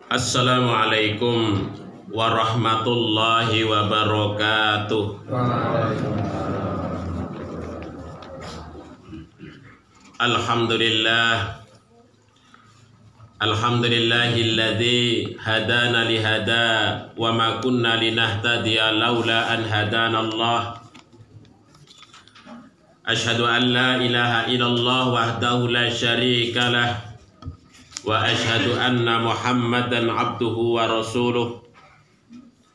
Assalamualaikum warahmatullahi wabarakatuh. Alhamdulillahilladzi hadana lihada wa ma kunna linahtadiya laula an hadanallah. Asyhadu an la ilaha illallah wahdahu la syarika lah wa asyhadu anna Muhammadan abduhu wa rasuluh.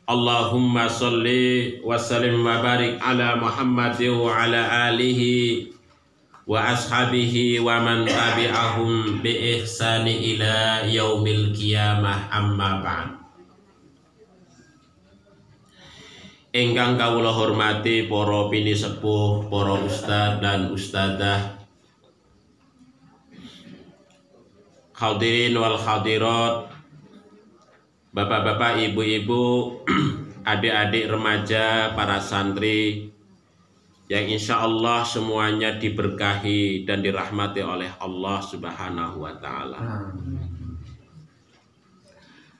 Allahumma sholli wa sallim wa barik ala Muhammadin wa ala alihi wa ashabihi wa man tabi'ahum bi ihsani ila yaumil qiyamah, amma ba'd. Ingkang kawula hormati para pinisepuh, para ustaz dan ustadzah, hadirin wal hadirat, bapak-bapak, ibu-ibu, adik-adik remaja, para santri yang insya Allah semuanya diberkahi dan dirahmati oleh Allah Subhanahu wa Ta'ala.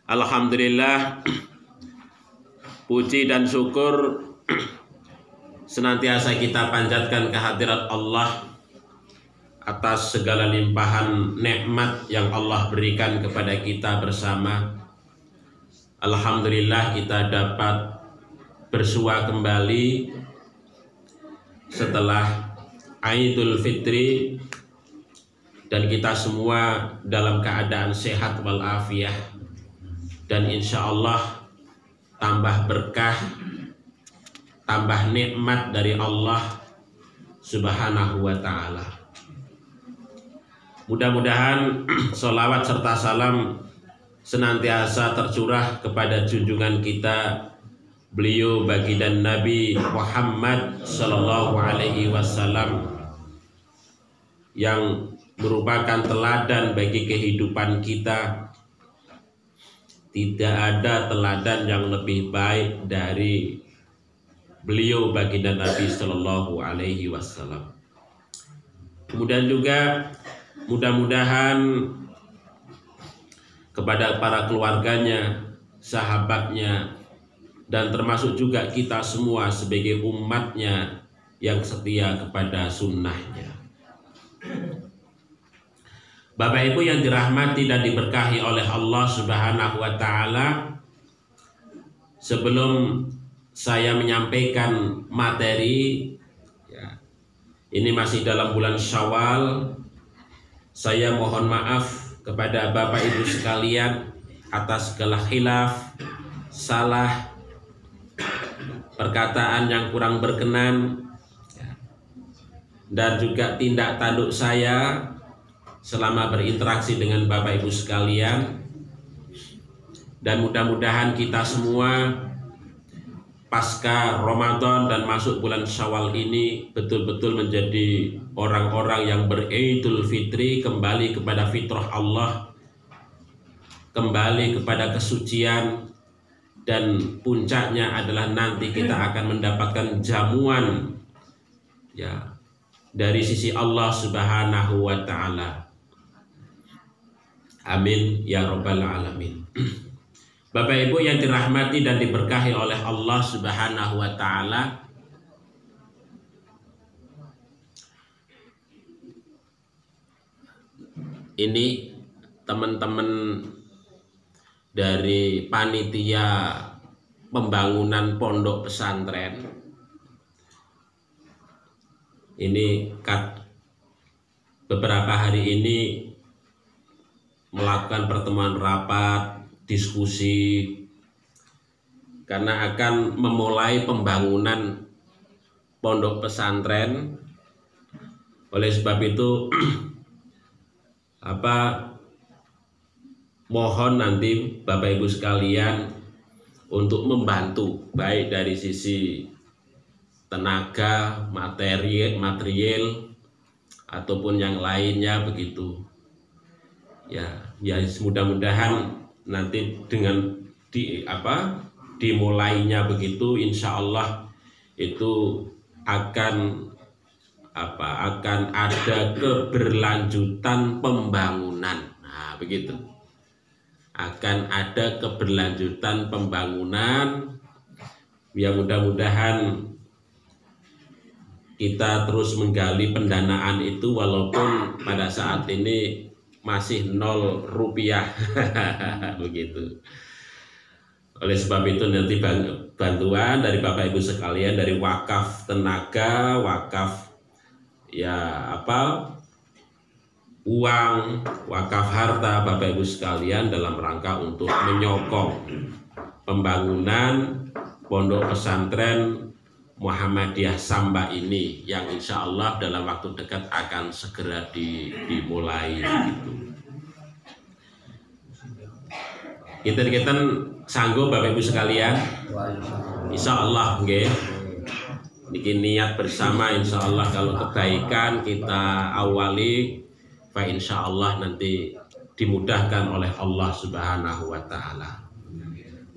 Alhamdulillah, puji dan syukur senantiasa kita panjatkan kehadirat Allah atas segala limpahan nikmat yang Allah berikan kepada kita bersama. Alhamdulillah, kita dapat bersua kembali setelah Idul Fitri dan kita semua dalam keadaan sehat walafiat, dan insya Allah tambah berkah, tambah nikmat dari Allah Subhanahu wa Ta'ala. Mudah-mudahan sholawat serta salam senantiasa tercurah kepada junjungan kita, beliau baginda Nabi Muhammad Sallallahu Alaihi Wasallam, yang merupakan teladan bagi kehidupan kita. Tidak ada teladan yang lebih baik dari beliau baginda Nabi Sallallahu Alaihi Wasallam. Kemudian juga mudah-mudahan kepada para keluarganya, sahabatnya, dan termasuk juga kita semua sebagai umatnya yang setia kepada sunnahnya. Bapak Ibu yang dirahmati dan diberkahi oleh Allah Subhanahu wa Ta'ala, sebelum saya menyampaikan materi, ini masih dalam bulan Syawal, saya mohon maaf kepada Bapak Ibu sekalian atas segala khilaf, salah, perkataan yang kurang berkenan, dan juga tindak tanduk saya selama berinteraksi dengan Bapak Ibu sekalian. Dan mudah-mudahan kita semua pasca Ramadan dan masuk bulan Syawal ini betul-betul menjadi orang-orang yang beridul fitri, kembali kepada fitrah Allah, kembali kepada kesucian, dan puncaknya adalah nanti kita akan mendapatkan jamuan dari sisi Allah Subhanahu wa Ta'ala. Amin ya rabbal alamin. Bapak Ibu yang dirahmati dan diberkahi oleh Allah Subhanahu wa Ta'ala, ini teman-teman dari panitia pembangunan pondok pesantren ini beberapa hari ini melakukan pertemuan rapat, diskusi, karena akan memulai pembangunan pondok pesantren. Oleh sebab itu mohon nanti Bapak Ibu sekalian untuk membantu, baik dari sisi tenaga, material ataupun yang lainnya begitu. Ya mudah-mudahan nanti dengan dimulainya begitu, insya Allah itu akan ada keberlanjutan pembangunan. Nah, begitu. Akan ada keberlanjutan pembangunan. Ya, mudah-mudahan kita terus menggali pendanaan itu walaupun pada saat ini masih 0 rupiah. Begitu. Oleh sebab itu nanti bantuan dari Bapak Ibu sekalian, dari wakaf tenaga, wakaf uang, wakaf harta Bapak Ibu sekalian dalam rangka untuk menyokong pembangunan pondok pesantren Muhammadiyah Samba ini yang insya Allah dalam waktu dekat akan segera dimulai gitu. Kita sanggup Bapak Ibu sekalian, insya Allah nggih. Bikin niat bersama, insya Allah kalau kebaikan kita awali, fa insya Allah nanti dimudahkan oleh Allah Subhanahu wa Ta'ala.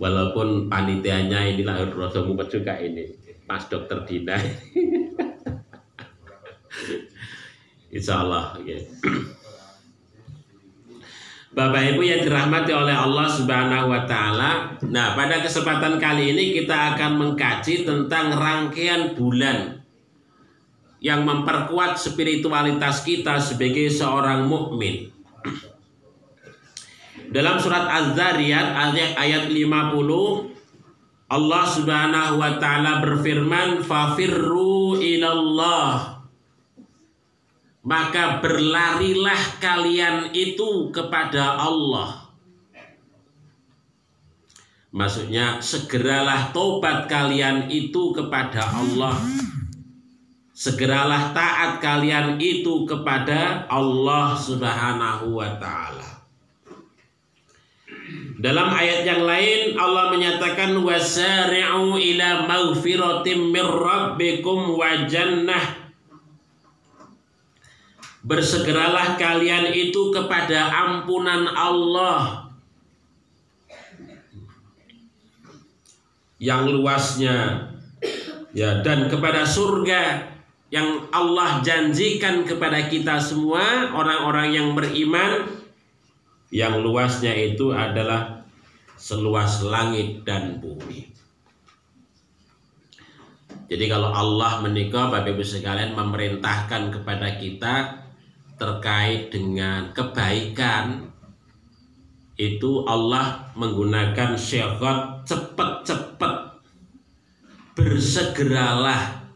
Walaupun panitianya inilah rada mumet juga ini, Mas Dokter Dina. Insya Allah. Okay. Bapak Ibu yang dirahmati oleh Allah Subhanahu wa Ta'ala. Nah, pada kesempatan kali ini kita akan mengkaji tentang rangkaian bulan yang memperkuat spiritualitas kita sebagai seorang mukmin. Dalam surat Az-Zariyat ayat 50, Allah Subhanahu wa Ta'ala berfirman, "Fafirru ilallah." Maka berlarilah kalian itu kepada Allah. Maksudnya segeralah tobat kalian itu kepada Allah. Segeralah taat kalian itu kepada Allah Subhanahu wa Ta'ala. Dalam ayat yang lain Allah menyatakan, wasari'u ila maghfiratin mir rabbikum wa jannah. Bersegeralah kalian itu kepada ampunan Allah yang luasnya, ya, dan kepada surga yang Allah janjikan kepada kita semua orang-orang yang beriman, yang luasnya itu adalah seluas langit dan bumi. Jadi kalau Allah menikah, Bapak Ibu sekalian, memerintahkan kepada kita terkait dengan kebaikan, itu Allah menggunakan syarat cepat-cepat, bersegeralah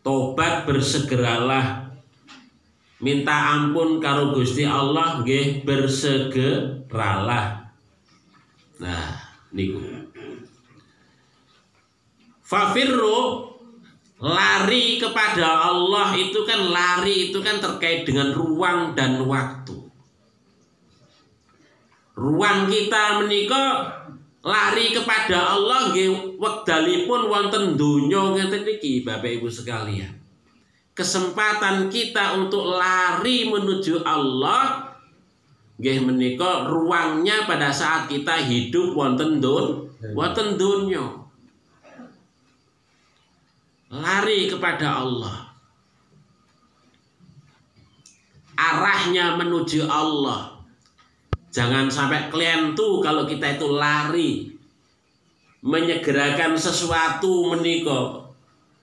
tobat, bersegeralah minta ampun karo Gusti Allah, nggih, bersegeralah. Nah, niku fafirru, lari kepada Allah itu kan, lari itu kan terkait dengan ruang dan waktu. Ruang kita menika lari kepada Allah nggih wekdalipun wonten donya ngeten iki Bapak Ibu sekalian. Kesempatan kita untuk lari menuju Allah nggih menika ruangnya pada saat kita hidup wonten donya. Lari kepada Allah, arahnya menuju Allah. Jangan sampai keliantu kalau kita itu lari menyegerakan sesuatu menika.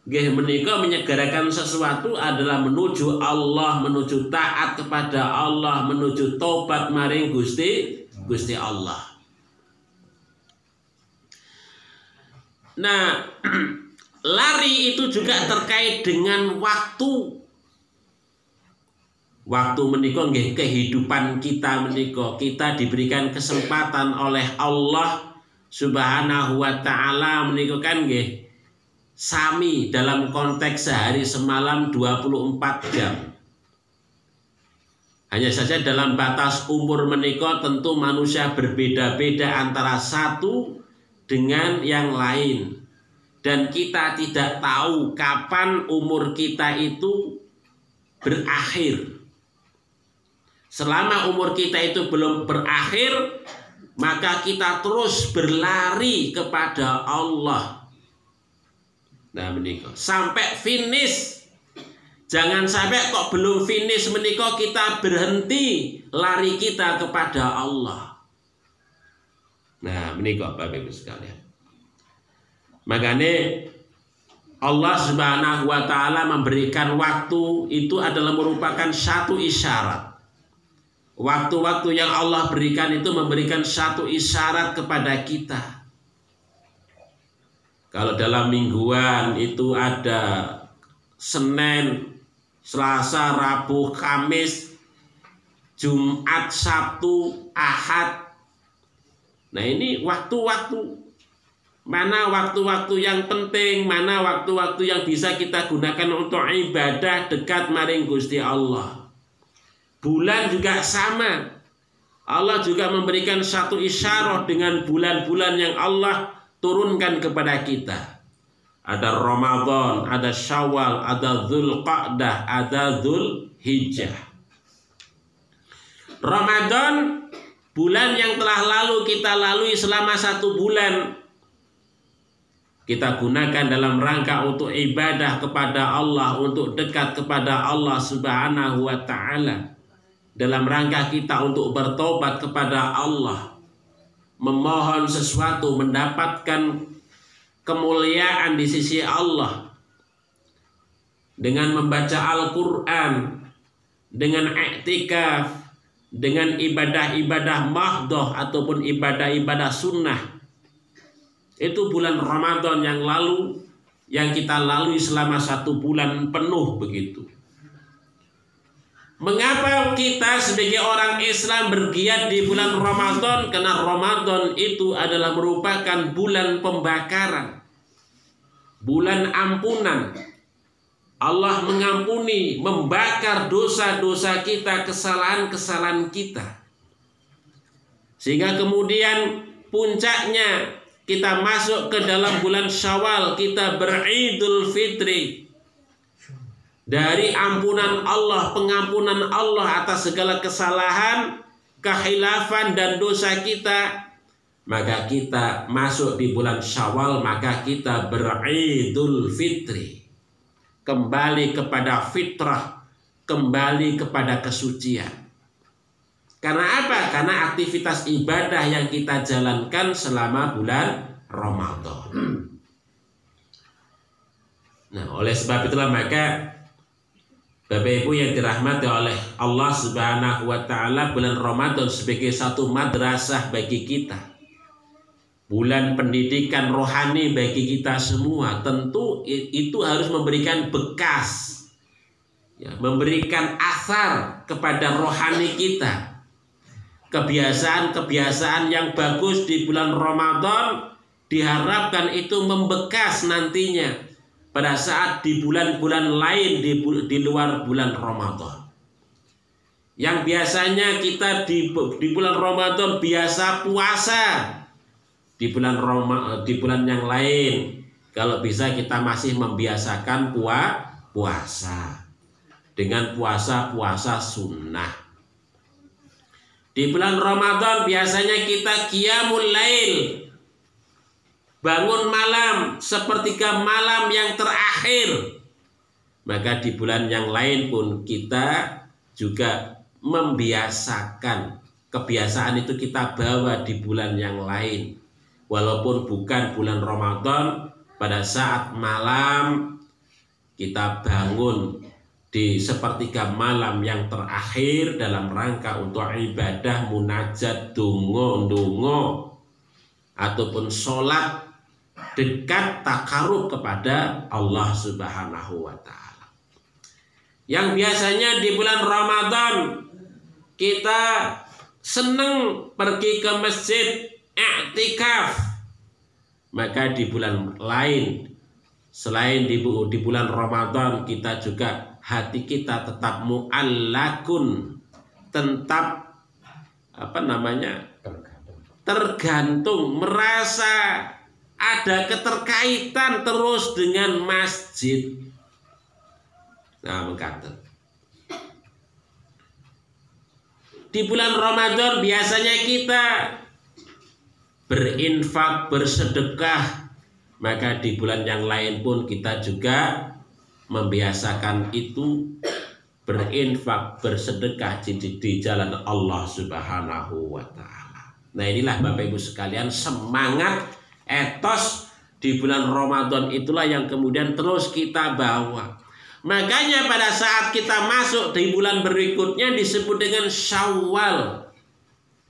Nggih menika menyegerakan sesuatu adalah menuju Allah, menuju taat kepada Allah, menuju tobat maring Gusti Allah. Nah, lari itu juga terkait dengan waktu. Waktu menika nggih kehidupan kita menika, kita diberikan kesempatan oleh Allah Subhanahu wa Ta'ala menika kan nggih sami dalam konteks sehari semalam 24 jam. Hanya saja dalam batas umur menika tentu manusia berbeda-beda antara satu dengan yang lain. Dan kita tidak tahu kapan umur kita itu berakhir. Selama umur kita itu belum berakhir, maka kita terus berlari kepada Allah. Nah menika sampai finish. Jangan sampai kok belum finish menika kita berhenti lari kita kepada Allah. Nah menika Bapak Ibu sekalian. Makanya Allah Subhanahu wa taala memberikan waktu itu adalah merupakan satu isyarat. Waktu-waktu yang Allah berikan itu memberikan satu isyarat kepada kita. Kalau dalam mingguan itu ada Senin, Selasa, Rabu, Kamis, Jumat, Sabtu, Ahad. Nah ini waktu-waktu. Mana waktu-waktu yang penting, mana waktu-waktu yang bisa kita gunakan untuk ibadah dekat maring Gusti Allah. Bulan juga sama. Allah juga memberikan satu isyarat dengan bulan-bulan yang Allah turunkan kepada kita. Ada Ramadan, ada Syawal, ada Dzulqa'dah, ada Dzulhijjah. Ramadan, bulan yang telah lalu kita lalui selama 1 bulan. Kita gunakan dalam rangka untuk ibadah kepada Allah, untuk dekat kepada Allah Subhanahu wa taala. Dalam rangka kita untuk bertobat kepada Allah, memohon sesuatu, mendapatkan kemuliaan di sisi Allah dengan membaca Al-Qur'an, dengan i'tikaf, dengan ibadah-ibadah mahdoh ataupun ibadah-ibadah sunnah. Itu bulan Ramadan yang lalu, yang kita lalui selama 1 bulan penuh begitu. Mengapa kita sebagai orang Islam bergiat di bulan Ramadan? Karena Ramadan itu adalah merupakan bulan pembakaran, bulan ampunan. Allah mengampuni, membakar dosa-dosa kita, kesalahan-kesalahan kita. Sehingga kemudian puncaknya kita masuk ke dalam bulan Syawal, kita beridul fitri. Dari ampunan Allah, pengampunan Allah atas segala kesalahan, kehilafan dan dosa kita, maka kita masuk di bulan Syawal, maka kita beridul fitri. Kembali kepada fitrah, kembali kepada kesucian. Karena apa? Karena aktivitas ibadah yang kita jalankan selama bulan Ramadan. Nah, oleh sebab itulah maka Bapak Ibu yang dirahmati oleh Allah Subhanahu wa taala, bulan Ramadan sebagai satu madrasah bagi kita. Bulan pendidikan rohani bagi kita semua. Tentu itu harus memberikan bekas, ya, memberikan asar kepada rohani kita. Kebiasaan-kebiasaan yang bagus di bulan Ramadan diharapkan itu membekas nantinya pada saat di bulan-bulan lain di luar bulan Ramadan. Yang biasanya kita di bulan Ramadan biasa puasa, di bulan yang lain kalau bisa kita masih membiasakan puasa dengan puasa sunnah. Di bulan Ramadan biasanya kita qiyamul lail, bangun malam, sepertiga malam yang terakhir. Maka di bulan yang lain pun kita juga membiasakan. Kebiasaan itu kita bawa di bulan yang lain. Walaupun bukan bulan Ramadan, pada saat malam kita bangun di sepertiga malam yang terakhir dalam rangka untuk ibadah munajat, dongo ataupun sholat dekat takarub kepada Allah Subhanahu wa taala. Yang biasanya di bulan Ramadan kita senang pergi ke masjid i'tikaf, maka di bulan lain selain di bulan Ramadan kita juga hati kita tetap mu'allakun, tetap tergantung, merasa ada keterkaitan terus dengan masjid. Nah, mengatakan di bulan Ramadan biasanya kita berinfak, bersedekah, maka di bulan yang lain pun kita juga membiasakan itu, berinfak, bersedekah di jalan Allah Subhanahu wa Ta'ala. Nah, inilah Bapak Ibu sekalian, semangat etos di bulan Ramadan itulah yang kemudian terus kita bawa. Makanya pada saat kita masuk di bulan berikutnya disebut dengan Syawal.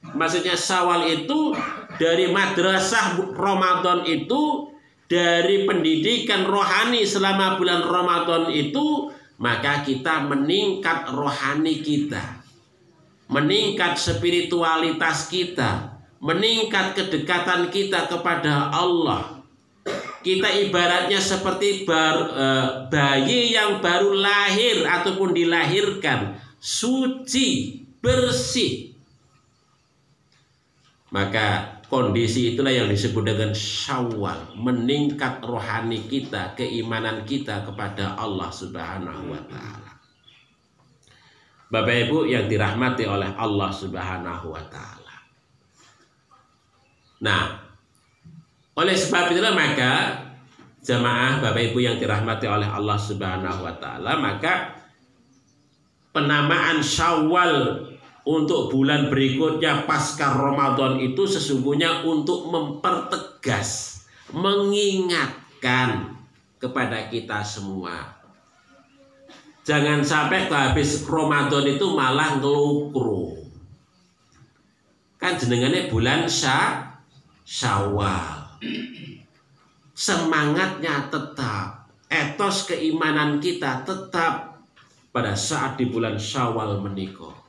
Maksudnya Syawal itu dari madrasah Ramadan itu, dari pendidikan rohani selama bulan Ramadan itu, maka kita meningkat rohani kita, meningkat spiritualitas kita, meningkat kedekatan kita kepada Allah. Kita ibaratnya seperti bayi yang baru lahir ataupun dilahirkan, suci, bersih. Maka kondisi itulah yang disebut dengan Syawal, meningkat rohani kita, keimanan kita kepada Allah Subhanahu wa Ta'ala. Bapak Ibu yang dirahmati oleh Allah Subhanahu wa Ta'ala. Nah, oleh sebab itulah maka jamaah Bapak Ibu yang dirahmati oleh Allah Subhanahu wa Ta'ala, maka penamaan Syawal untuk bulan berikutnya pasca Ramadan itu sesungguhnya untuk mempertegas, mengingatkan kepada kita semua. Jangan sampai habis Ramadan itu malah ngelukru. Kan jenengannya bulan Syawal. Semangatnya tetap, etos keimanan kita tetap pada saat di bulan Syawal menika.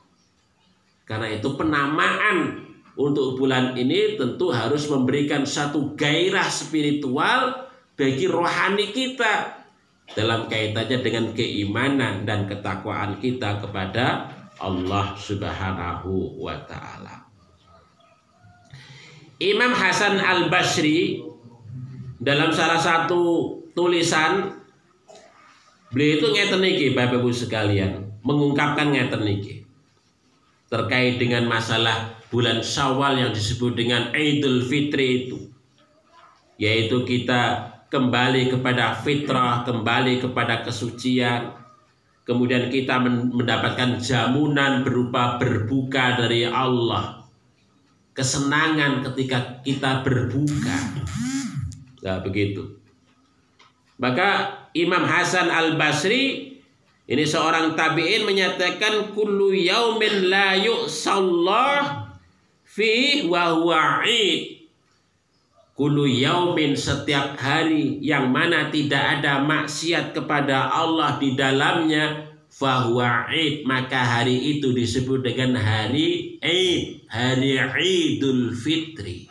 Karena itu penamaan untuk bulan ini tentu harus memberikan satu gairah spiritual bagi rohani kita dalam kaitannya dengan keimanan dan ketakwaan kita kepada Allah Subhanahu wa Ta'ala. Imam Hasan Al-Basri dalam salah satu tulisan beliau itu ngeten niki Bapak Ibu sekalian, mengungkapkan ngeten niki terkait dengan masalah bulan Syawal yang disebut dengan Idul Fitri itu, yaitu kita kembali kepada fitrah, kembali kepada kesucian, kemudian kita mendapatkan jamunan berupa berbuka dari Allah, kesenangan ketika kita berbuka. Nah, begitu. Maka Imam Hasan Al-Basri ini seorang tabi'in menyatakan kullu yaumin la yu'sallah fi wa huwa 'id. Kullu yaumin, setiap hari yang mana tidak ada maksiat kepada Allah di dalamnya, fa huwa 'id, maka hari itu disebut dengan hari 'id, hari Idul Fitri.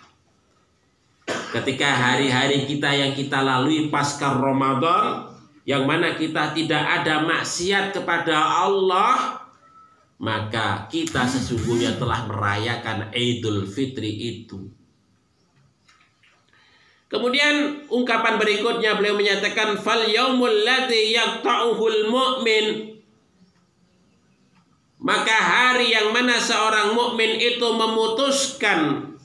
Ketika hari-hari kita yang kita lalui pasca Ramadan, yang mana kita tidak ada maksiat kepada Allah, maka kita sesungguhnya telah merayakan Idul Fitri itu. Kemudian ungkapan berikutnya beliau menyatakan fal yaumul ladzi yaqta'uhul mu'min, maka hari yang mana seorang mukmin itu memutuskan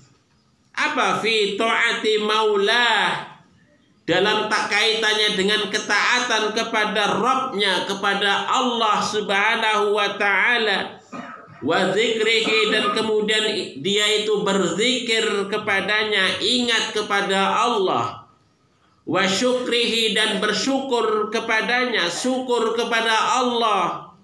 apa fi ta'ati maulah, dalam tak kaitannya dengan ketaatan kepada Rabbnya, kepada Allah Subhanahu wa Ta'ala, wa zikrihi, dan kemudian dia itu berzikir kepadanya, ingat kepada Allah, wa syukrihi, dan bersyukur kepadanya, syukur kepada Allah,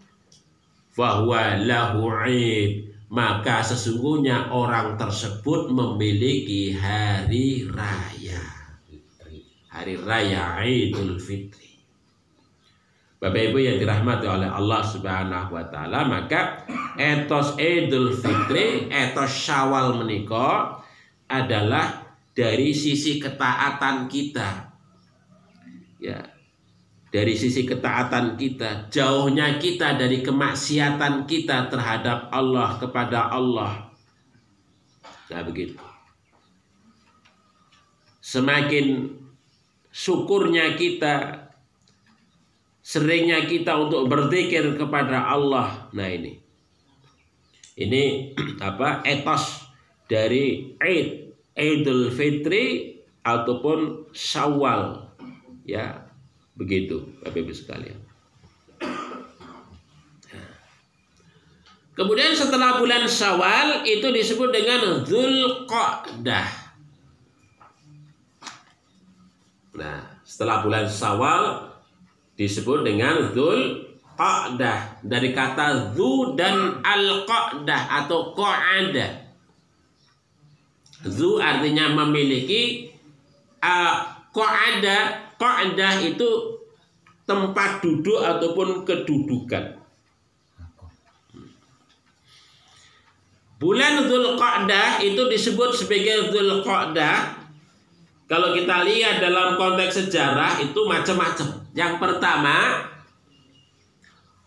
fahuwa lahu 'id, maka sesungguhnya orang tersebut memiliki hari raya, hari raya Idul Fitri. Bapak Ibu yang dirahmati oleh Allah Subhanahu wa Ta'ala, maka etos Idul Fitri, etos Syawal menika adalah dari sisi ketaatan kita. Ya, dari sisi ketaatan kita, jauhnya kita dari kemaksiatan kita terhadap Allah, kepada Allah. Nah, begitu. Semakin syukurnya kita, seringnya kita untuk berzikir kepada Allah. Nah, ini apa etos dari Id, Idul Fitri ataupun Syawal. Ya, begitu Bapak Ibu sekalian. Kemudian setelah bulan Syawal itu disebut dengan Dzulqa'dah. Nah, setelah bulan Syawal disebut dengan Dzulqa'dah, dari kata dzu dan al-qa'dah atau qa'ada. Dzu artinya memiliki, qa'dah itu tempat duduk ataupun kedudukan. Bulan Dzulqa'dah itu disebut sebagai Dzulqa'dah. Kalau kita lihat dalam konteks sejarah itu macam-macam. Yang pertama,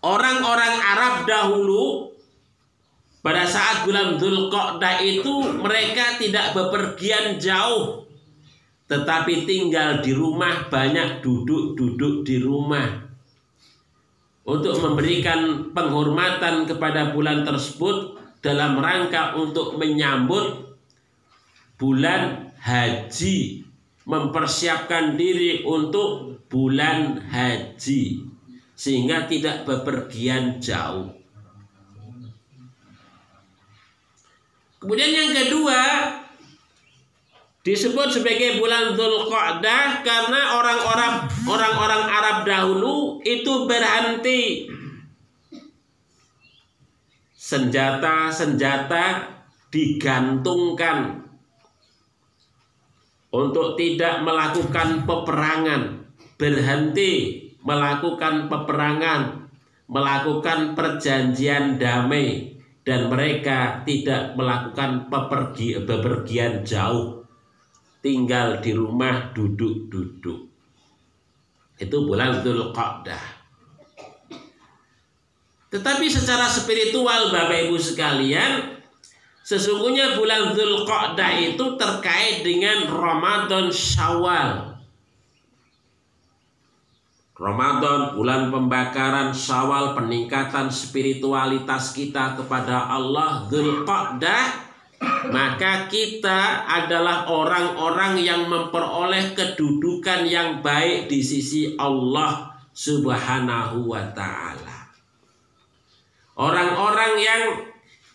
orang-orang Arab dahulu pada saat bulan Dzulqa'dah itu mereka tidak bepergian jauh, tetapi tinggal di rumah, banyak duduk di rumah untuk memberikan penghormatan kepada bulan tersebut dalam rangka untuk menyambut bulan haji, mempersiapkan diri untuk bulan haji sehingga tidak bepergian jauh. Kemudian yang kedua disebut sebagai bulan Dzulqa'dah karena orang-orang Arab dahulu itu berhenti senjata-senjata digantungkan untuk tidak melakukan peperangan, berhenti melakukan peperangan, melakukan perjanjian damai, dan mereka tidak melakukan bepergian jauh, tinggal di rumah duduk-duduk. Itu bulan Dzulqa'dah. Tetapi secara spiritual Bapak Ibu sekalian, sesungguhnya bulan Dzulqa'dah itu terkait dengan Ramadan Syawal. Ramadan, bulan pembakaran, Syawal, peningkatan spiritualitas kita kepada Allah. Dzulqa'dah, maka kita adalah orang-orang yang memperoleh kedudukan yang baik di sisi Allah Subhanahu wa Ta'ala. Orang-orang yang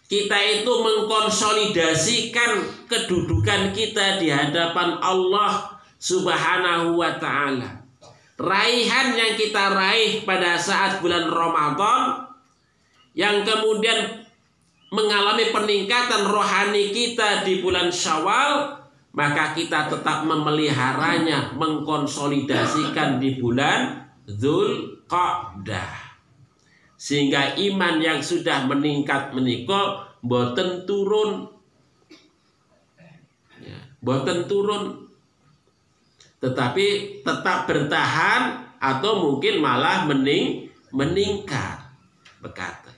kita itu mengkonsolidasikan kedudukan kita di hadapan Allah Subhanahu wa Ta'ala. Raihan yang kita raih pada saat bulan Ramadan, yang kemudian mengalami peningkatan rohani kita di bulan Syawal, maka kita tetap memeliharanya, mengkonsolidasikan di bulan Dzulqa'dah. Sehingga iman yang sudah meningkat menika boten turun, ya, boten turun, tetapi tetap bertahan atau mungkin malah meningkat bekatan.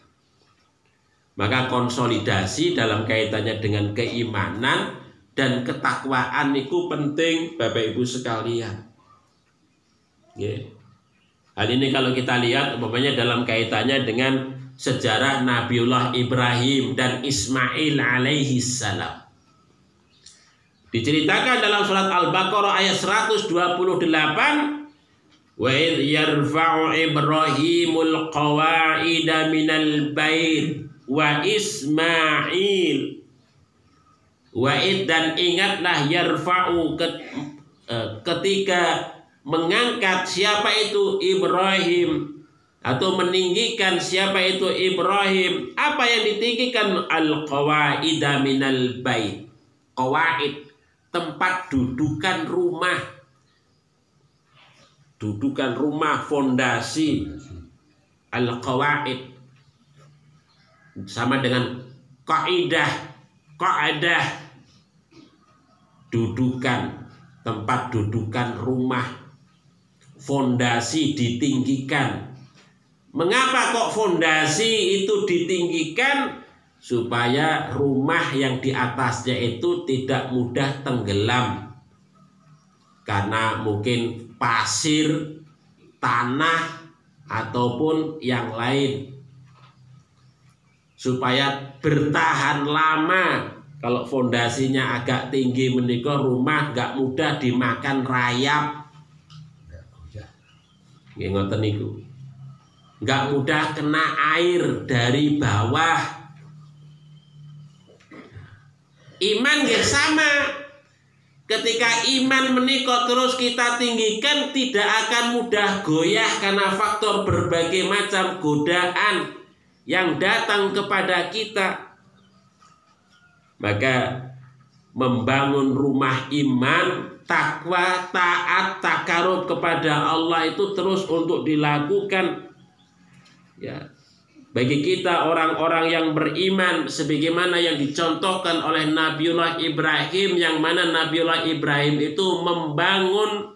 Maka konsolidasi dalam kaitannya dengan keimanan dan ketakwaan itu penting Bapak Ibu sekalian. Yeah. Hal ini kalau kita lihat umpamanya dalam kaitannya dengan sejarah Nabiullah Ibrahim dan Ismail alaihi salam. Diceritakan dalam surat Al-Baqarah ayat 128, wa idh yarfa'u Ibrahimul qawa'ida minal bait wa Ismail. Wa idh, dan ingatlah, yarfa'u ketika mengangkat siapa itu Ibrahim, atau meninggikan siapa itu Ibrahim. Apa yang ditinggikan? Al-qawaida minal bait. Qawaid, tempat dudukan rumah. Dudukan rumah, fondasi. Al-qawaid sama dengan kaidah. Qa'adah, dudukan, tempat dudukan rumah. Fondasi ditinggikan. Mengapa kok fondasi itu ditinggikan? Supaya rumah yang di atasnya itu tidak mudah tenggelam. Karena mungkin pasir, tanah, ataupun yang lain. Supaya bertahan lama. Kalau fondasinya agak tinggi menika rumah gak mudah dimakan rayap. Nggih ngoten niku. Gak mudah kena air dari bawah. Iman nggih sama. Ketika iman menika terus kita tinggikan, tidak akan mudah goyah karena faktor berbagai macam godaan yang datang kepada kita. Maka membangun rumah iman, takwa, taat, takarub kepada Allah itu terus untuk dilakukan. Ya, bagi kita orang-orang yang beriman, sebagaimana yang dicontohkan oleh Nabiullah Ibrahim, yang mana Nabiullah Ibrahim itu membangun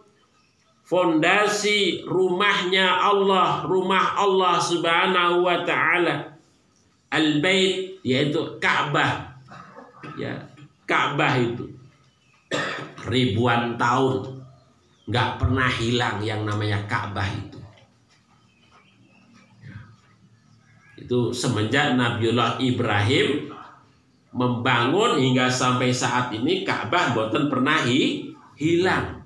fondasi rumahnya Allah, rumah Allah Subhanahu wa Ta'ala, Al-Bait, yaitu Ka'bah. Ya, Ka'bah itu ribuan tahun nggak pernah hilang yang namanya Ka'bah itu. Itu semenjak Nabiullah Ibrahim membangun hingga sampai saat ini Ka'bah boten pernah hilang.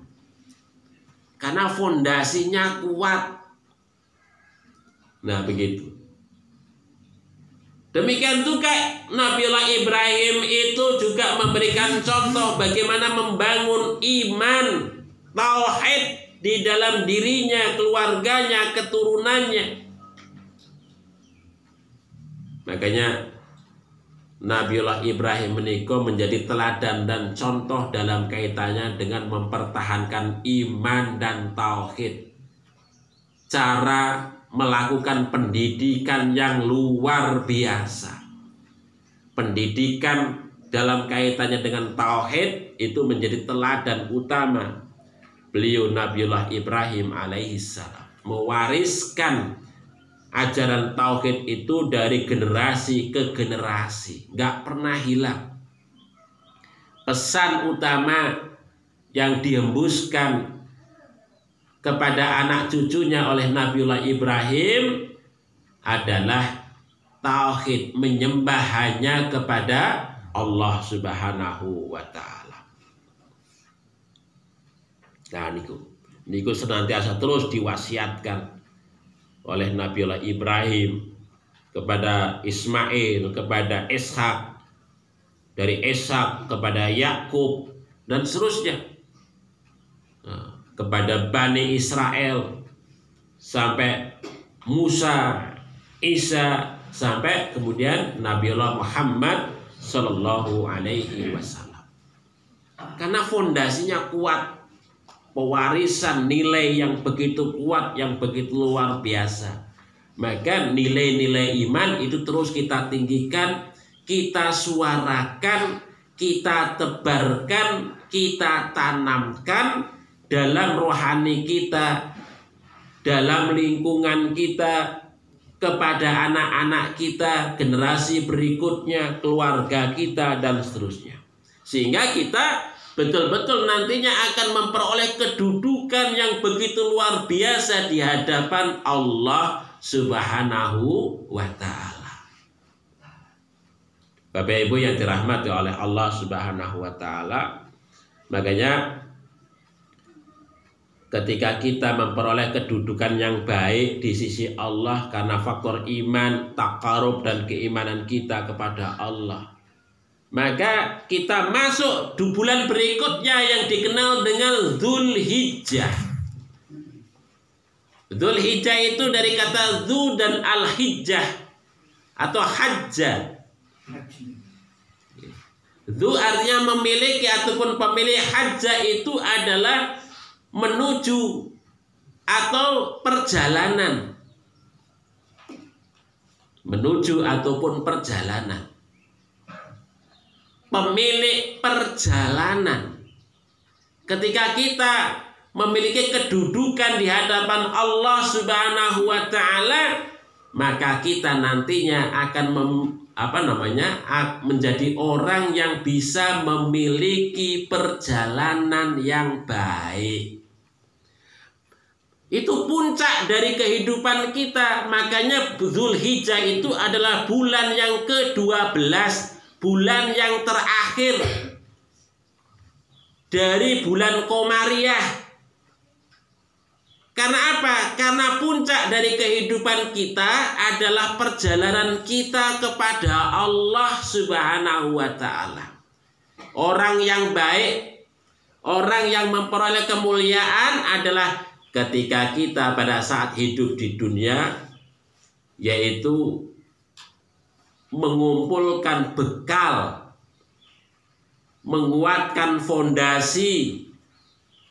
Karena fondasinya kuat. Nah, begitu. Demikian juga Nabiullah Ibrahim itu juga memberikan contoh bagaimana membangun iman, tauhid di dalam dirinya, keluarganya, keturunannya. Makanya Nabiullah Ibrahim menika menjadi teladan dan contoh dalam kaitannya dengan mempertahankan iman dan tauhid. Cara melakukan pendidikan yang luar biasa. Pendidikan dalam kaitannya dengan tauhid itu menjadi teladan utama beliau Nabiullah Ibrahim alaihissalam. Mewariskan ajaran tauhid itu dari generasi ke generasi, nggak pernah hilang. Pesan utama yang dihembuskan kepada anak cucunya oleh Nabiullah Ibrahim adalah tauhid, menyembah hanya kepada Allah Subhanahu wa Ta'ala. Nah, niku senantiasa terus diwasiatkan oleh Nabiullah Ibrahim kepada Ismail, kepada Ishak, dari Ishak kepada Yakub dan seterusnya. Kepada Bani Israel sampai Musa, Isa, sampai kemudian Nabiullah Muhammad Sallallahu Alaihi Wasallam. Karena fondasinya kuat, pewarisan nilai yang begitu kuat, yang begitu luar biasa. Maka nilai-nilai iman itu terus kita tinggikan, kita suarakan, kita tebarkan, kita tanamkan dalam rohani kita, dalam lingkungan kita, kepada anak-anak kita, generasi berikutnya, keluarga kita, dan seterusnya. Sehingga kita betul-betul nantinya akan memperoleh kedudukan yang begitu luar biasa di hadapan Allah Subhanahu wa Ta'ala. Bapak Ibu yang dirahmati oleh Allah Subhanahu wa Ta'ala, makanya ketika kita memperoleh kedudukan yang baik di sisi Allah karena faktor iman, takarub, dan keimanan kita kepada Allah, maka kita masuk di bulan berikutnya yang dikenal dengan Dzulhijjah. Dzulhijjah itu dari kata dzu dan al-hijjah atau hajjah. Dzu artinya memiliki ataupun pemilik, hajjah itu adalah menuju atau perjalanan, menuju ataupun perjalanan, pemilik perjalanan. Ketika kita memiliki kedudukan di hadapan Allah Subhanahu wa Ta'ala, maka kita nantinya akan menjadi orang yang bisa memiliki perjalanan yang baik. Itu puncak dari kehidupan kita. Makanya Dzulhijjah itu adalah bulan yang ke-12, bulan yang terakhir dari bulan Komariah. Karena apa? Karena puncak dari kehidupan kita adalah perjalanan kita kepada Allah Subhanahu wa Ta'ala. Orang yang baik, orang yang memperoleh kemuliaan adalah ketika kita pada saat hidup di dunia, yaitu mengumpulkan bekal, menguatkan fondasi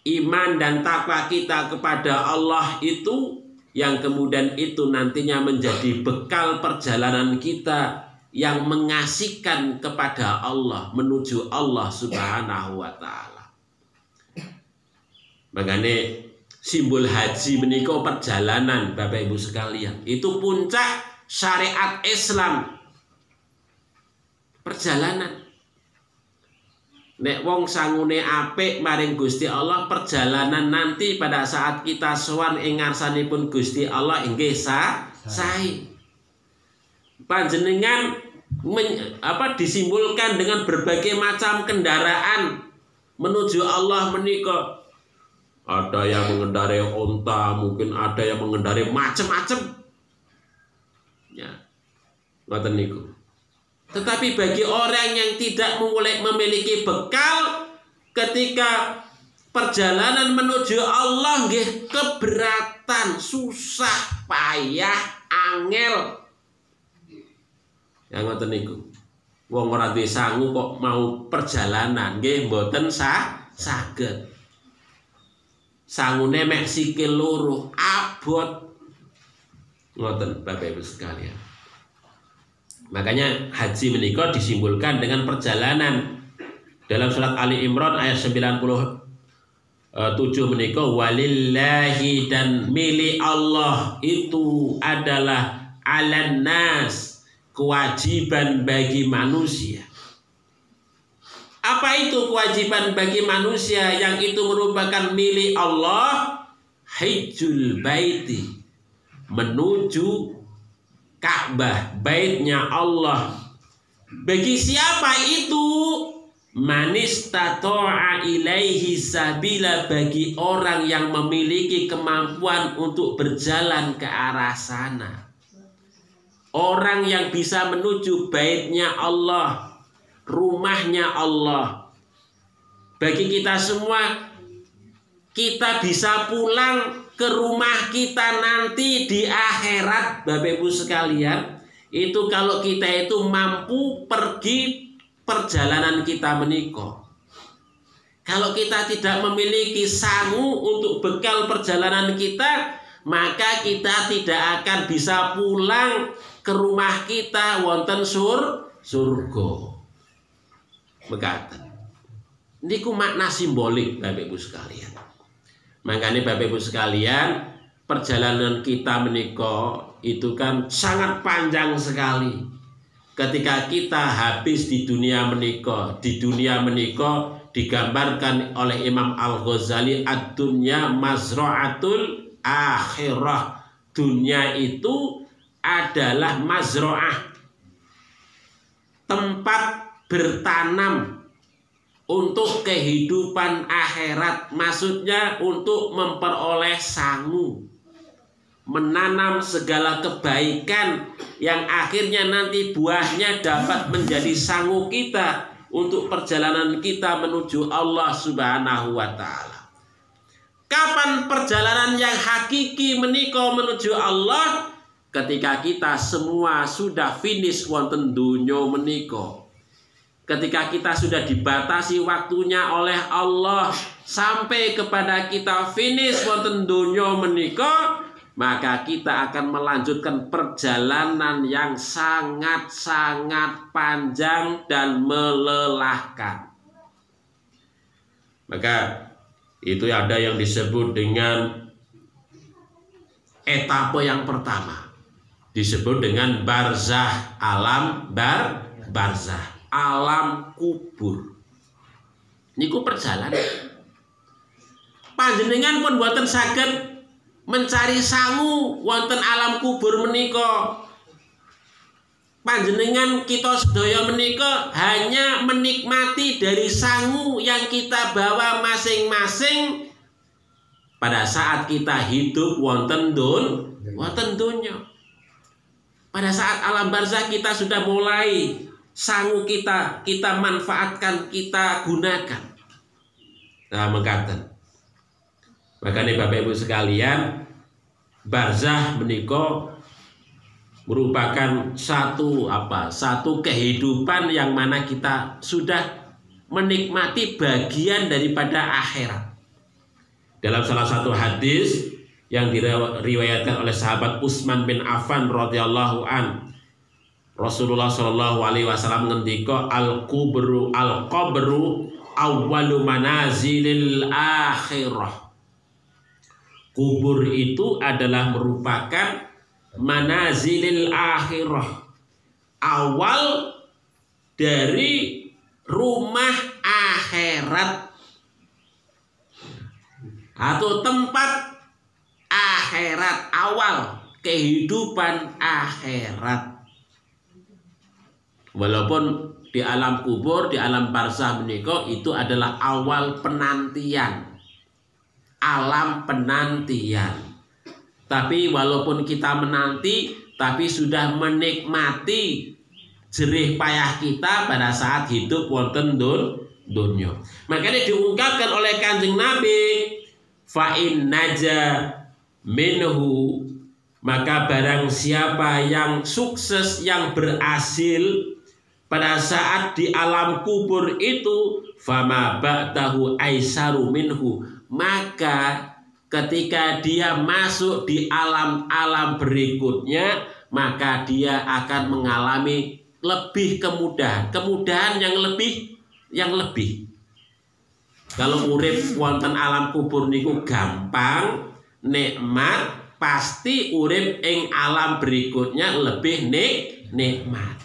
iman dan takwa kita kepada Allah itu, yang kemudian itu nantinya menjadi bekal perjalanan kita yang mengasihkan kepada Allah, menuju Allah Subhanahu wa Ta'ala. Makanya simbol haji menika perjalanan, Bapak Ibu sekalian. Itu puncak syariat Islam. Perjalanan. Nek wong sangune apik maring Gusti Allah, perjalanan nanti pada saat kita sowan ing ngarsanipun Gusti Allah inggih sae. Panjenengan disimbolkan dengan berbagai macam kendaraan menuju Allah menika. Ada yang mengendarai onta, mungkin ada yang mengendarai macam-macam. Ya. Ngoten niku. Tetapi bagi orang yang tidak memiliki bekal ketika perjalanan menuju Allah nggih keberatan, susah, payah, angel. Ya ngoten niku. Wong ora duwe sangu kok mau perjalanan nggih mboten saged. Sangune mek sikil loro, abot. Ngoten Bapak Ibu sekalian. Makanya haji menika disimbolkan dengan perjalanan. Dalam surat Ali Imran ayat 97 menika, walillahi, dan milik Allah itu adalah alan nas, kewajiban bagi manusia. Apa itu kewajiban bagi manusia yang itu merupakan milik Allah? Hajjul baiti, menuju Ka'bah, baitnya Allah. Bagi siapa itu? Manistata'a ilaihi sabila, bagi orang yang memiliki kemampuan untuk berjalan ke arah sana. Orang yang bisa menuju baitnya Allah, rumahnya Allah. Bagi kita semua, kita bisa pulang ke rumah kita nanti di akhirat, Bapak Ibu sekalian. Itu kalau kita itu mampu pergi perjalanan kita menika. Kalau kita tidak memiliki sangu untuk bekal perjalanan kita, maka kita tidak akan bisa pulang ke rumah kita wonten surga. Mekaten. Niku makna simbolik Bapak Ibu sekalian. Makanya Bapak Ibu sekalian, perjalanan kita menika itu kan sangat panjang sekali. Ketika kita habis di dunia menika, digambarkan oleh Imam Al-Ghazali, ad-dunya mazra'atul akhirah. Dunia itu adalah mazra'ah, tempat bertanam untuk kehidupan akhirat, maksudnya untuk memperoleh sangu, menanam segala kebaikan yang akhirnya nanti buahnya dapat menjadi sangu kita untuk perjalanan kita menuju Allah Subhanahu wa Ta'ala. Kapan perjalanan yang hakiki menika menuju Allah? Ketika kita semua sudah finish wonten donya menika. Ketika kita sudah dibatasi waktunya oleh Allah sampai kepada kita finish wonten donya menika, maka kita akan melanjutkan perjalanan yang sangat-sangat panjang dan melelahkan. Maka itu ada yang disebut dengan etape yang pertama, disebut dengan barzah, alam barzah, alam kubur. Niku perjalanan. Panjenengan pun boten saged mencari sangu wonten alam kubur menika. panjenengan kita sedaya menika hanya menikmati dari sangu yang kita bawa masing-masing pada saat kita hidup wonten donya. Pada saat alam barzah kita sudah mulai sangu kita manfaatkan, kita gunakan. Nah, mengatakan. Makanya Bapak Ibu sekalian, barzah menika merupakan satu kehidupan yang mana kita sudah menikmati bagian daripada akhirat. Dalam salah satu hadis yang diriwayatkan oleh sahabat Utsman bin Affan radhiyallahu an, Rasulullah shallallahu alaihi wasallam ngendika al-qabru awwalu manazilil akhirah. Kubur itu adalah merupakan manazilil akhirah, awal dari rumah akhirat atau tempat akhirat, awal kehidupan akhirat. Walaupun di alam kubur, di alam barzah menika itu adalah awal penantian, alam penantian. Tapi walaupun kita menanti, tapi sudah menikmati jerih payah kita pada saat hidup wonten dunya. Makanya diungkapkan oleh Kanjeng Nabi, fa in naja minhu, maka barang siapa yang sukses, yang berhasil pada saat di alam kubur itu, fama ba'dahu aisaru minhu, maka ketika dia masuk di alam-alam berikutnya, maka dia akan mengalami lebih kemudahan yang lebih. Kalau urip wonten alam kubur niku gampang, nikmat, pasti urip ing alam berikutnya lebih nikmat.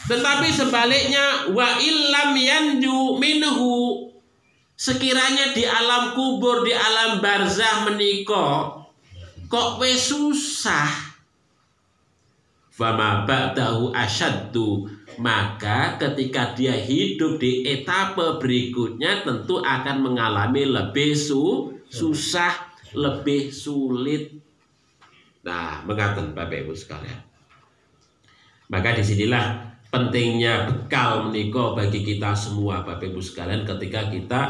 Tetapi sebaliknya, wa illam yanju minhu, sekiranya di alam kubur, di alam barzah menika kok wis susah, fama ba'dahu asyaddu, maka ketika dia hidup di etape berikutnya tentu akan mengalami lebih susah, lebih sulit. Nah, mengatakan Bapak Ibu sekalian. Maka disinilah pentingnya bekal menika bagi kita semua Bapak Ibu sekalian, ketika kita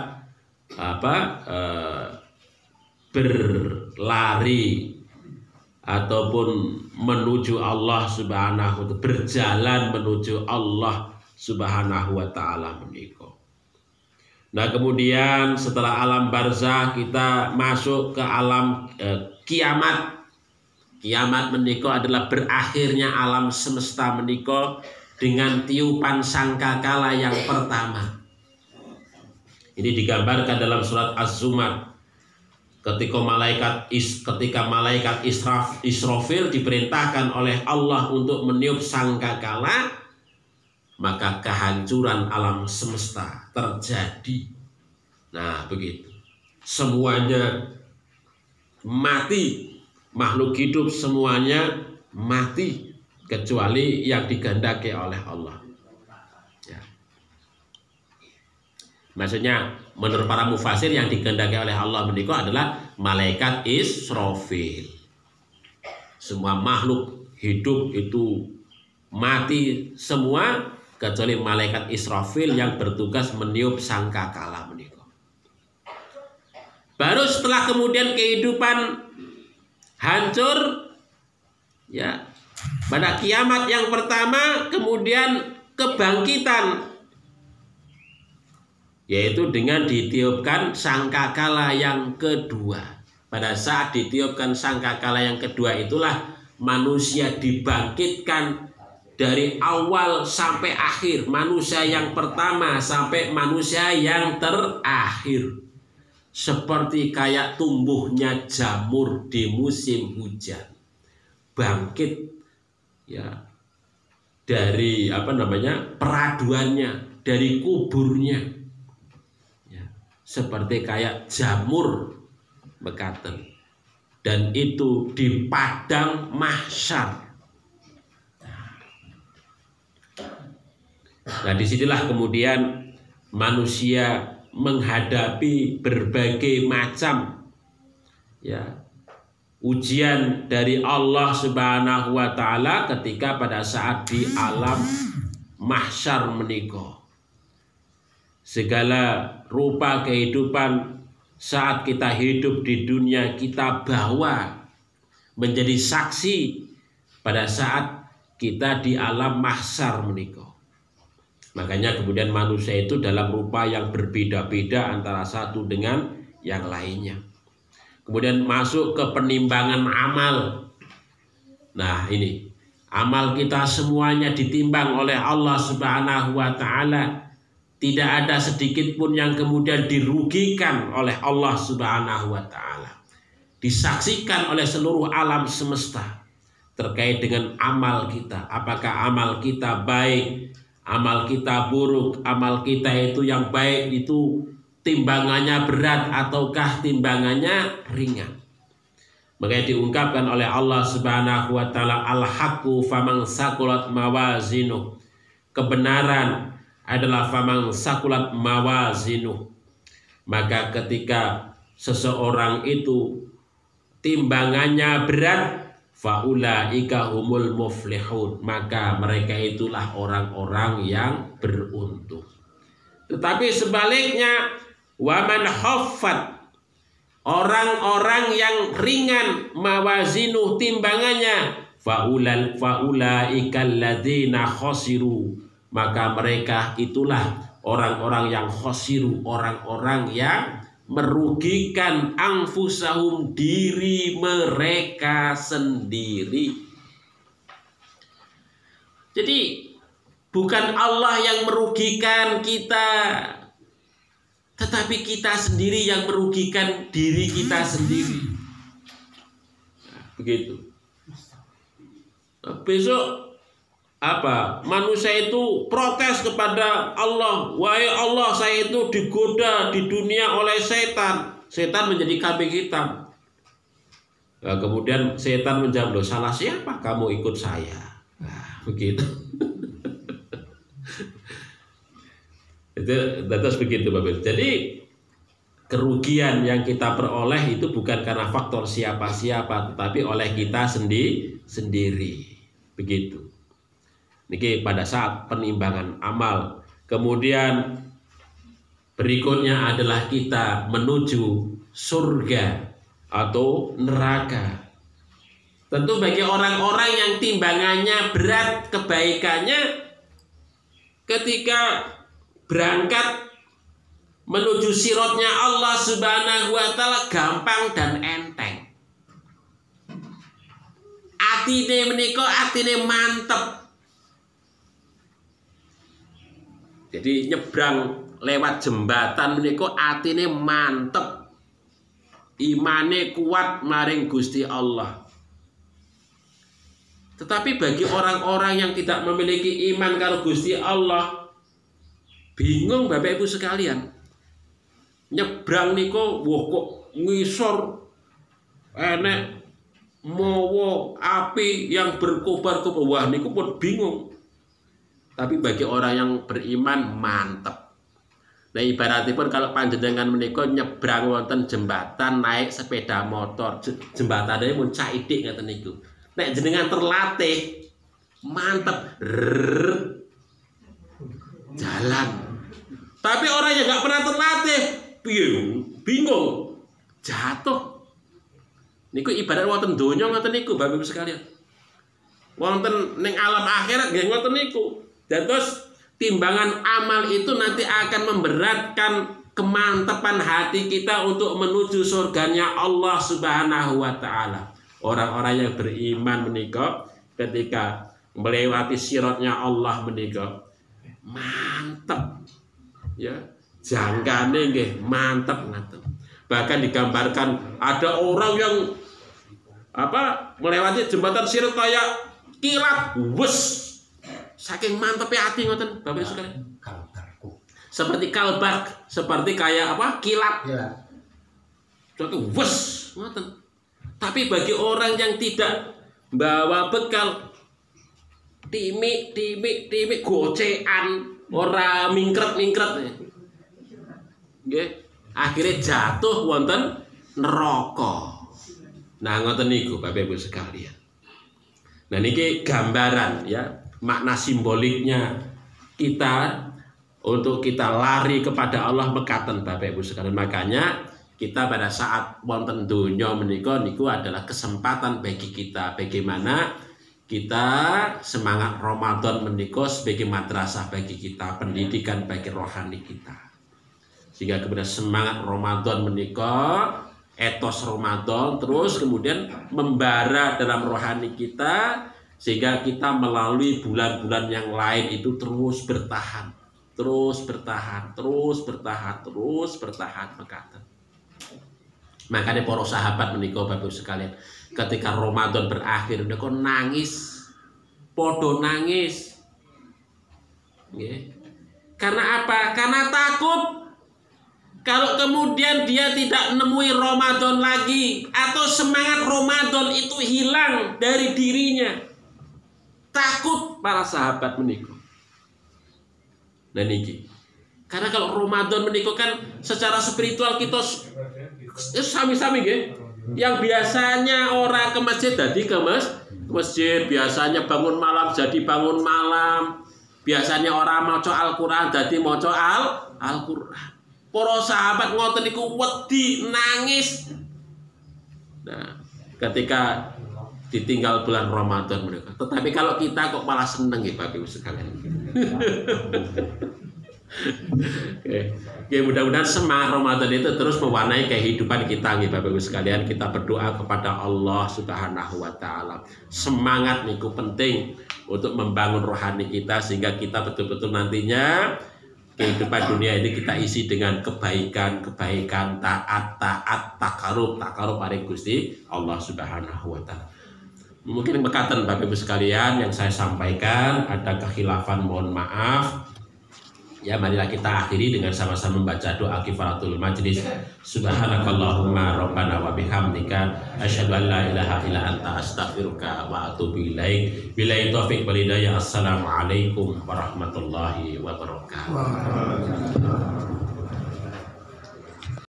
berlari ataupun menuju Allah Subhanahu wa ta'ala, berjalan menuju Allah Subhanahu wa ta'ala menika. Nah, kemudian setelah alam barzah kita masuk ke alam kiamat. Kiamat menika adalah berakhirnya alam semesta menika dengan tiupan sangkakala yang pertama. Ini digambarkan dalam surat Az-Zumar. Ketika malaikat Israfil diperintahkan oleh Allah untuk meniup sangkakala, maka kehancuran alam semesta terjadi. Nah, begitu. Semuanya mati, makhluk hidup semuanya mati kecuali yang digandaki oleh Allah. Ya. Maksudnya menurut para mufasir yang digandaki oleh Allah menika adalah malaikat Israfil. Semua makhluk hidup itu mati semua kecuali malaikat Israfil yang bertugas meniup sangkakala menika. Baru setelah kemudian kehidupan hancur, ya, pada kiamat yang pertama kemudian kebangkitan, yaitu dengan ditiupkan sangkakala yang kedua. Pada saat ditiupkan sangkakala yang kedua itulah manusia dibangkitkan dari awal sampai akhir, manusia yang pertama sampai manusia yang terakhir, seperti kayak tumbuhnya jamur di musim hujan, bangkit, ya, dari peraduannya, dari kuburnya, ya, seperti kayak jamur mekaten, dan itu di padang mahsyar. Nah, Nah, disinilah kemudian manusia menghadapi berbagai macam ujian dari Allah Subhanahu wa taala ketika pada saat di alam mahsyar menika. Segala rupa kehidupan saat kita hidup di dunia kita bawa menjadi saksi pada saat kita di alam mahsyar menika. Makanya kemudian manusia itu dalam rupa yang berbeda-beda antara satu dengan yang lainnya. Kemudian masuk ke penimbangan amal. Nah, ini amal kita semuanya ditimbang oleh Allah Subhanahu wa taala. Tidak ada sedikit pun yang kemudian dirugikan oleh Allah Subhanahu wa taala. Disaksikan oleh seluruh alam semesta terkait dengan amal kita. Apakah amal kita baik, amal kita buruk, amal kita itu yang baik itu timbangannya berat ataukah timbangannya ringan. Makanya diungkapkan oleh Allah Subhanahu wa taala, al-haqqu faman saqulat mawazinuh. Kebenaran adalah faman saqulat mawazinuh. Maka ketika seseorang itu timbangannya berat, faulaika humul muflihun, maka mereka itulah orang-orang yang beruntung. Tetapi sebaliknya, waman khaffat, orang-orang yang ringan mawazinuh timbangannya, faulaika alladzina khasiru, maka mereka itulah orang-orang yang khasiru, orang-orang yang merugikan anfusahum, diri mereka sendiri. Jadi bukan Allah yang merugikan kita, tetapi kita sendiri yang merugikan diri kita sendiri. Nah, begitu. Nah, besok manusia itu protes kepada Allah, wahai Allah, saya itu digoda di dunia oleh setan. Setan menjadi kambing hitam. Nah, kemudian setan menjawab, loh, salah siapa kamu ikut saya? Nah, begitu. Itu terus begitu, Bapak. Jadi kerugian yang kita peroleh itu bukan karena faktor siapa-siapa, tetapi oleh kita sendiri. Begitu. Niki pada saat penimbangan amal. Kemudian berikutnya adalah kita menuju surga atau neraka. Tentu bagi orang-orang yang timbangannya berat kebaikannya, ketika berangkat menuju sirotnya Allah Subhanahu wa taala gampang dan enteng. Atine menika atine mantep. Jadi nyebrang lewat jembatan menika atine mantep. Imane kuat maring Gusti Allah. Tetapi bagi orang-orang yang tidak memiliki iman karo Gusti Allah, bingung Bapak Ibu sekalian. Nyebrang niku wah kok ngisor enek mawa api yang berkobar-kobar, wah niku pun bingung. Tapi bagi orang yang beriman mantep. Nah, ibaratipun kalau panjenengan menika nyebrang wonten jembatan naik sepeda motor, jembatannya pun caidik ngaten niku. Nek jenengan terlatih mantep, jalan. Tapi orang yang nggak pernah terlatih bingung, jatuh. Niku ibarat wonten donya ngoten niku, Bapak Ibu sekalian. Wonten ning alam akhirat nggih ngoten niku. Dan terus timbangan amal itu nanti akan memberatkan kemantepan hati kita untuk menuju surganya Allah Subhanahu wa taala. Orang-orang yang beriman menika ketika melewati sirotnya Allah menika mantep. Ya, jangkane nggih mantep ngaten. Bahkan digambarkan ada orang yang melewati jembatan sirot kayak kilat, wes. Saking mantepnya hati ngoten Bapak Ibu sekalian. Seperti kalbar, seperti kayak kilat. Ya. Suatu wes ngoten. Tapi bagi orang yang tidak bawa bekal, timik gocean, ora mingkret-mingkret. Nggih, akhirnya jatuh wonten neraka. Nah, ngoten niku Bapak Ibu sekalian. Nah, niki gambaran ya, makna simboliknya kita untuk kita lari kepada Allah mekaten Bapak Ibu sekalian. Makanya kita pada saat wonten donya menika niku adalah kesempatan bagi kita bagaimana kita semangat Ramadan menika sebagai madrasah bagi kita, pendidikan bagi rohani kita. Sehingga kemudian semangat Ramadan menika, etos Ramadan terus kemudian membara dalam rohani kita, sehingga kita melalui bulan-bulan yang lain itu terus bertahan mekaten. Makanya para sahabat menika Bapak sekalian, ketika Ramadan berakhir mereka nangis, podo nangis. Karena apa? Karena takut kalau kemudian dia tidak menemui Ramadan lagi, atau semangat Ramadan itu hilang dari dirinya. Takut para sahabat menika. Nah niki. Karena kalau Ramadan menika kan secara spiritual kita sami-sami nggih. Yang biasanya orang ke masjid jadi ke masjid, biasanya bangun malam jadi bangun malam. Biasanya orang maca Al-Qur'an jadi maca Al-Qur'an. Para sahabat ngoten niku wedi nangis. Nah, ketika ditinggal bulan Ramadan mereka. Tetapi kalau kita kok malah seneng ya Bapak Ibu sekalian. Oke, mudah-mudahan semangat Ramadan itu terus mewarnai kehidupan kita nih Bapak Ibu sekalian. Kita berdoa kepada Allah Subhanahu wa taala. Semangat niku penting untuk membangun rohani kita sehingga kita betul-betul nantinya kehidupan dunia ini kita isi dengan kebaikan, taat, takarub pada Gusti Allah Subhanahu wa taala. Mungkin mekaten Bapak Ibu sekalian yang saya sampaikan, ada kekhilafan mohon maaf. Ya, marilah kita akhiri dengan sama-sama membaca doa kifaratul majlis. Subhanakallahumma rabbana wa bihamdika asyhadu an la ilaha illa anta astaghfiruka wa atubu ilaik. Billahi taufiq wal hidayah. Assalamualaikum warahmatullahi wabarakatuh.